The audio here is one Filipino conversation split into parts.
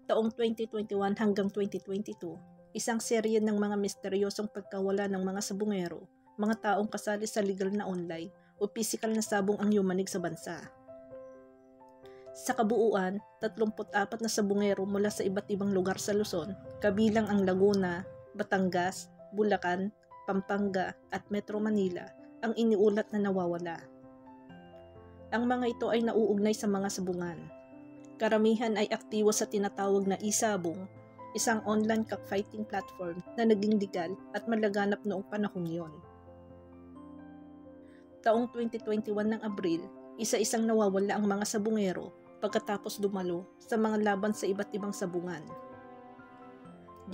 Taong 2021 hanggang 2022, isang serye ng mga misteryosong pagkawala ng mga sabungero, mga taong kasali sa legal na online o pisikal na sabong ang yumanig sa bansa. Sa kabuuan, 34 na sabungero mula sa iba't ibang lugar sa Luzon, kabilang ang Laguna, Batangas, Bulacan, Pampanga at Metro Manila ang iniulat na nawawala. Ang mga ito ay nauugnay sa mga sabungan. Karamihan ay aktibo sa tinatawag na e-sabong, isang online cockfighting platform na naging legal at malaganap noong panahong yon. Taong 2021 ng Abril, isa-isang nawawala ang mga sabungero pagkatapos dumalo sa mga laban sa iba't ibang sabungan.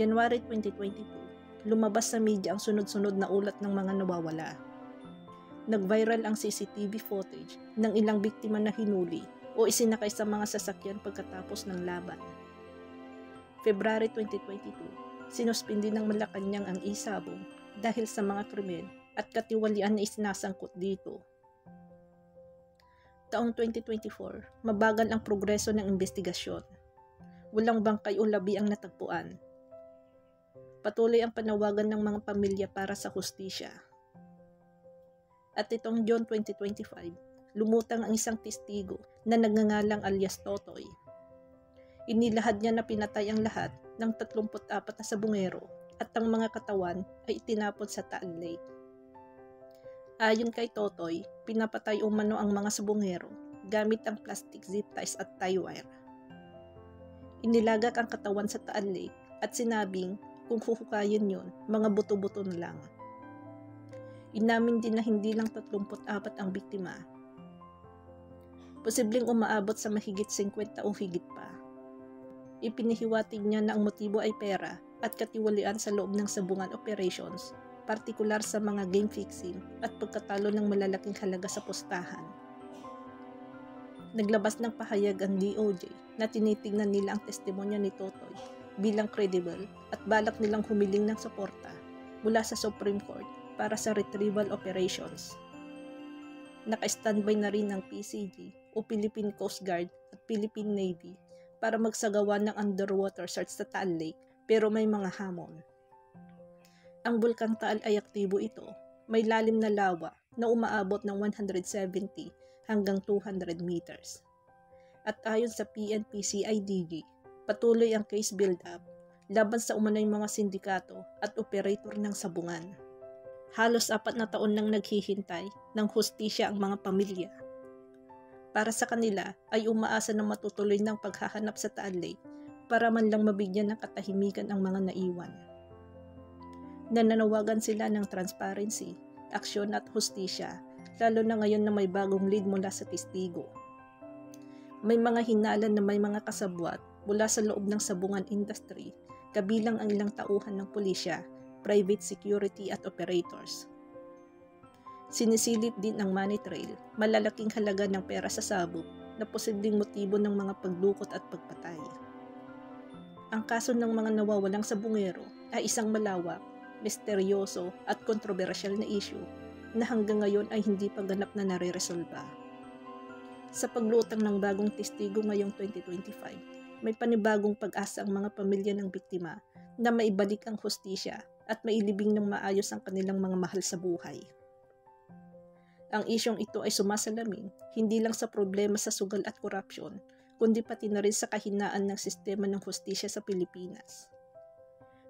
January 2022, lumabas sa media ang sunod-sunod na ulat ng mga nawawala. Nag-viral ang CCTV footage ng ilang biktima na hinuli o isinakay sa mga sasakyan pagkatapos ng laban. February 2022, sinuspindi ng Malacanang ang e-sabong dahil sa mga krimen at katiwalian na isinasangkot dito. Taong 2024, mabagal ang progreso ng investigasyon. Walang bangkay o labi ang natagpuan. Patuloy ang panawagan ng mga pamilya para sa hustisya. At itong June 2025, lumutang ang isang testigo na nagngangalang alias Totoy. Inilahad niya na pinatay ang lahat ng 34 na sabungero at ang mga katawan ay itinapon sa Taal Lake. Ayon kay Totoy, pinapatay umano ang mga sabungero gamit ang plastic zip ties at tie wire. Inilagak ang katawan sa Taal Lake at sinabing kung huhukayin yun, mga buto-buto na lang. Inamin din na hindi lang 34 ang biktima. Posibleng umaabot sa mahigit 50 o higit pa. Ipinihiwatig niya na ang motibo ay pera at katiwalian sa loob ng sabungan operations, partikular sa mga game fixing at pagkatalo ng malalaking halaga sa postahan. Naglabas ng pahayag ang DOJ na tinitingnan nila ang testimonya ni Totoy bilang credible at balak nilang humiling ng suporta mula sa Supreme Court para sa retrieval operations. Naka-standby na rin ng PCG o Philippine Coast Guard at Philippine Navy para magsagawa ng underwater search sa Taal Lake pero may mga hamon. Ang Bulkang Taal ay aktibo ito, may lalim na lawa na umaabot ng 170 hanggang 200 meters. At ayon sa PNP-CIDG, patuloy ang case build-up laban sa umanay mga sindikato at operator ng sabungan. Halos 4 na taon nang naghihintay ng hustisya ang mga pamilya. Para sa kanila ay umaasa na matutuloy ng paghahanap sa Taal Lake para man lang mabigyan ng katahimikan ang mga naiwan. Nananawagan sila ng transparency, aksyon at hustisya, lalo na ngayon na may bagong lead mula sa testigo. May mga hinala na may mga kasabwat mula sa loob ng sabungan industry, kabilang ang ilang tauhan ng pulisya, private security at operators. Sinisilip din ang money trail, malalaking halaga ng pera sa sabog na posibleng motibo ng mga pagdukot at pagpatay. Ang kaso ng mga nawawalang sabungero ay isang malawak, misteryoso at kontrobersyal na issue na hanggang ngayon ay hindi pa ganap na nare-resolba. Sa paglutang ng bagong testigo ngayong 2025, may panibagong pag-asa ang mga pamilya ng biktima na maibalik ang hustisya at mailibing ng maayos ang kanilang mga mahal sa buhay. Ang isyong ito ay sumasalamin hindi lang sa problema sa sugal at korupsyon, kundi pati na rin sa kahinaan ng sistema ng hustisya sa Pilipinas.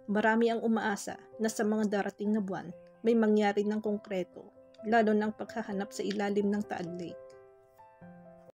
Marami ang umaasa na sa mga darating na buwan may mangyari ng konkreto, lalo ng paghahanap sa ilalim ng Taal Lake.